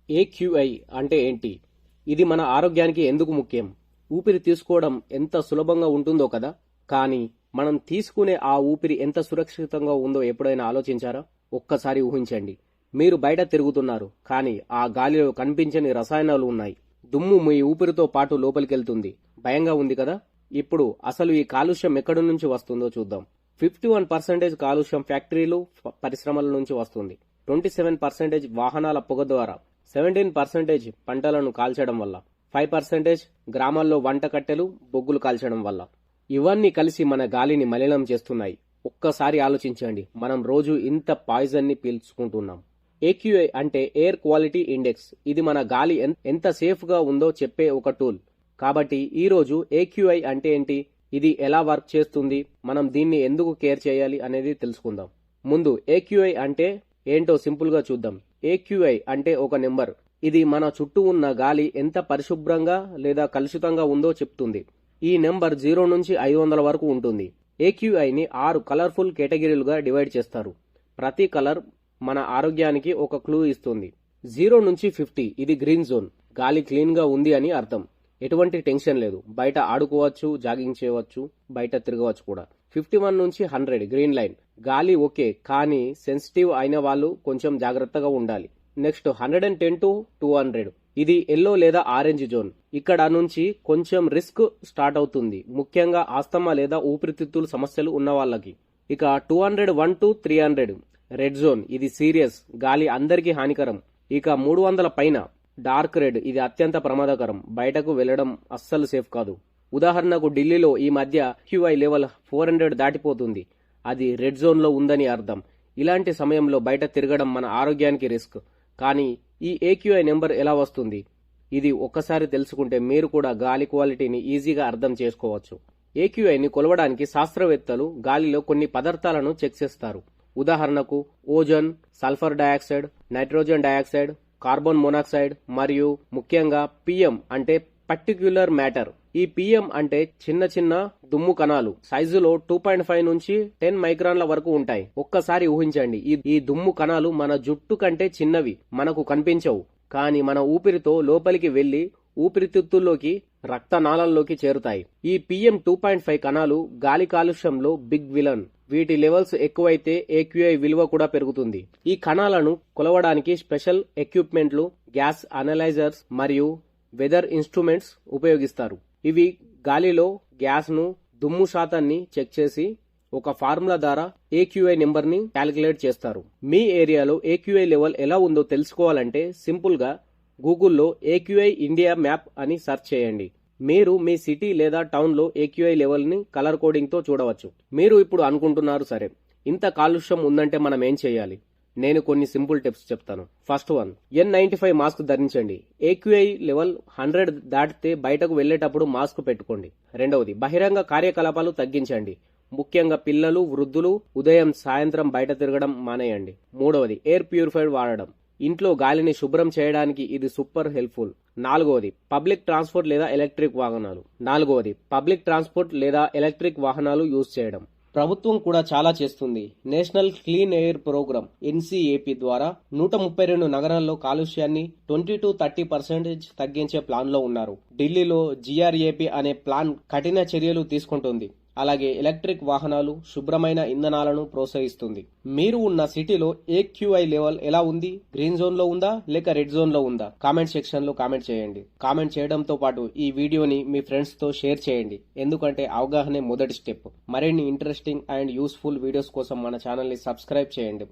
AQI అంటే ఏంటి? ఇది మన ఆరోగ్యానికి ఎందుకు ముఖ్యం? ఊపిరి తీసుకోవడం ఎంత సులభంగా ఉంటుందో కదా, కానీ మనం తీసుకునే ఆ ఊపిరి ఎంత సురక్షితంగా ఉందో ఎప్పుడైనా ఆలోచించారా? ఒక్కసారి ఊహించండి. మీరు బయట తిరుగుతున్నారు, కానీ ఆ గాలిలో కనిపించని రసాయనాలు ఉన్నాయి. దుమ్ము మీ ఊపిరితో పాటు లోపలికెళ్తుంది. భయంగా ఉంది కదా? ఇప్పుడు అసలు ఈ కాలుష్యం ఎక్కడి నుంచి వస్తుందో చూద్దాం. 51% కాలుష్యం ఫ్యాక్టరీలు, పరిశ్రమల నుంచి వస్తుంది. 27% వాహనాల పొగ ద్వారా, 17% పంటలను కాల్చడం వల్ల, 5% గ్రామాల్లో వంట కట్టెలు, బొగ్గులు కాల్చడం వల్ల. ఇవన్నీ కలిసి మన గాలిని మలినం చేస్తున్నాయి. ఒక్కసారి ఆలోచించండి, మనం రోజు ఇంత పాయిజన్ ని పీల్చుకుంటున్నాం. ఏక్యూఐ అంటే ఎయిర్ క్వాలిటీ ఇండెక్స్. ఇది మన గాలి ఎంత సేఫ్ గా ఉందో చెప్పే ఒక టూల్. కాబట్టి ఈ రోజు ఏక్యూఐ అంటే ఏంటి, ఇది ఎలా వర్క్ చేస్తుంది, మనం దీన్ని ఎందుకు కేర్ చేయాలి అనేది తెలుసుకుందాం. ముందు ఏక్యూఐ అంటే ఏంటో సింపుల్ గా చూద్దాం. ఏక్యూఐ అంటే ఒక నెంబర్. ఇది మన చుట్టూ ఉన్న గాలి ఎంత పరిశుభ్రంగా లేదా కలుషితంగా ఉందో చెప్తుంది. ఈ నెంబర్ 0 నుంచి 500 వరకు ఉంటుంది. ఏక్యూఐని 6 కలర్ఫుల్ కేటగిరీలుగా డివైడ్ చేస్తారు. ప్రతి కలర్ మన ఆరోగ్యానికి ఒక క్లూ ఇస్తుంది. 0 నుంచి 50 ఇది గ్రీన్ జోన్, గాలి క్లీన్ గా ఉంది అని అర్థం. ఎటువంటి టెన్షన్ లేదు, బయట ఆడుకోవచ్చు, జాగింగ్ చేయవచ్చు, బయట తిరగవచ్చు కూడా. 51 నుంచి 100 గ్రీన్ లైన్, గాలి ఓకే, కానీ సెన్సిటివ్ అయిన వాళ్ళు కొంచెం జాగ్రత్తగా ఉండాలి. నెక్స్ట్ 110 టు 200 ఇది ఎల్లో లేదా ఆరెంజ్ జోన్. ఇక్కడ నుంచి కొంచెం రిస్క్ స్టార్ట్ అవుతుంది, ముఖ్యంగా ఆస్తమా లేదా ఊపిరితిత్తుల సమస్యలు ఉన్న వాళ్ళకి. ఇక 201 టు 300 రెడ్ జోన్, ఇది సీరియస్, గాలి అందరికీ హానికరం. ఇక 300 పైన డార్క్ రెడ్, ఇది అత్యంత ప్రమాదకరం, బయటకు వెళ్లడం అస్సలు సేఫ్ కాదు. ఉదాహరణకు ఢిల్లీలో ఈ మధ్య క్యూఐ లెవెల్ 400 దాటిపోతుంది, అది రెడ్ జోన్ లో ఉందని అర్థం. ఇలాంటి సమయంలో బయట తిరగడం మన ఆరోగ్యానికి రిస్క్. కానీ ఈ ఏక్యూఐ నెంబర్ ఎలా వస్తుంది? ఇది ఒక్కసారి తెలుసుకుంటే మీరు కూడా గాలి క్వాలిటీని ఈజీగా అర్థం చేసుకోవచ్చు. ఏక్యూఐని కొలవడానికి శాస్త్రవేత్తలు గాలిలో కొన్ని పదార్థాలను చెక్ చేస్తారు. ఉదాహరణకు ozone, sulphur dioxide, nitrogen dioxide, carbon monoxide మరియు ముఖ్యంగా పిఎం అంటే పర్టిక్యులర్ మ్యాటర్. ఈ పిఎం అంటే చిన్న చిన్న దుమ్ము కణాలు, సైజులో 2.5 నుంచి 10 మైక్రాన్ల వరకు ఉంటాయి. ఒక్కసారి ఊహించండి, ఈ దుమ్ము కణాలు మన జుట్టు కంటే చిన్నవి, మనకు కనిపించవు, కానీ మన ఊపిరితో లోపలికి వెళ్లి ఊపిరితిత్తుల్లోకి, రక్తనాళంలోకి చేరుతాయి. ఈ పిఎం 2.5 కణాలు గాలి కాలుష్యంలో బిగ్ విలన్. వీటి లెవెల్స్ ఎక్కువైతే ఏక్యూఐ విలువ కూడా పెరుగుతుంది. ఈ కణాలను కొలవడానికి స్పెషల్ ఎక్విప్మెంట్లు, గ్యాస్ అనలైజర్స్ మరియు వెదర్ ఇన్స్ట్రుమెంట్స్ ఉపయోగిస్తారు. ఇవి గాలిలో గ్యాస్ ను, దుమ్ము శాతాన్ని చెక్ చేసి ఒక ఫార్ములా ద్వారా ఏక్యూఐ నెంబర్ ని క్యాలిక్యులేట్ చేస్తారు. మీ ఏరియాలో ఏక్యూఐ లెవెల్ ఎలా ఉందో తెలుసుకోవాలంటే సింపుల్ గా గూగుల్లో ఏక్యూఐ ఇండియా మ్యాప్ అని సెర్చ్ చేయండి. మీరు మీ సిటీ లేదా టౌన్ లో ఏక్యూఐ లెవెల్ ని కలర్ కోడింగ్ తో చూడవచ్చు. మీరు ఇప్పుడు అనుకుంటున్నారు, సరే ఇంత కాలుష్యం ఉందంటే మనం ఏం చేయాలి? నేను కొన్ని సింపుల్ టిప్స్ చెప్తాను. ఫస్ట్ వన్, N95 మాస్క్ ధరించండి. ఏక్యూఐ లెవెల్ 100 దాటితే బయటకు వెళ్లేటప్పుడు మాస్క్ పెట్టుకోండి. రెండవది, బహిరంగ కార్యకలాపాలు తగ్గించండి. ముఖ్యంగా పిల్లలు, వృద్ధులు ఉదయం సాయంత్రం బయట తిరగడం మానేయండి. మూడవది, ఎయిర్ ప్యూరిఫైడ్ వాడడం. ఇంట్లో గాలిని శుభ్రం చేయడానికి ఇది సూపర్ హెల్ప్ఫుల్. నాలుగవది, పబ్లిక్ ట్రాన్స్పోర్ట్ లేదా ఎలక్ట్రిక్ వాహనాలు యూజ్ చేయడం. ప్రభుత్వం కూడా చాలా చేస్తుంది. National clean air program NCAP ద్వారా 132 నగరాల్లో కాలుష్యాన్ని 20-30% తగ్గించే ప్లాన్ లో ఉన్నారు. ఢిల్లీలో GRAP అనే ప్లాన్ కఠిన చర్యలు తీసుకుంటుంది. అలాగే ఎలక్ట్రిక్ వాహనాలు, శుభ్రమైన ఇంధనాలను ప్రోత్సహిస్తుంది. మీరు ఉన్న సిటీలో ఏక్యూఐ లెవెల్ ఎలా ఉంది? గ్రీన్ జోన్ లో ఉందా లేక రెడ్ జోన్ లో ఉందా? కామెంట్ సెక్షన్ లో కామెంట్ చేయండి. కామెంట్ చేయడంతో పాటు ఈ వీడియోని మీ ఫ్రెండ్స్ తో షేర్ చేయండి, ఎందుకంటే అవగాహనే మొదటి స్టెప్. మరిన్ని ఇంట్రెస్టింగ్ అండ్ యూస్ఫుల్ వీడియోస్ కోసం మన ఛానల్ ని సబ్స్క్రైబ్ చేయండి.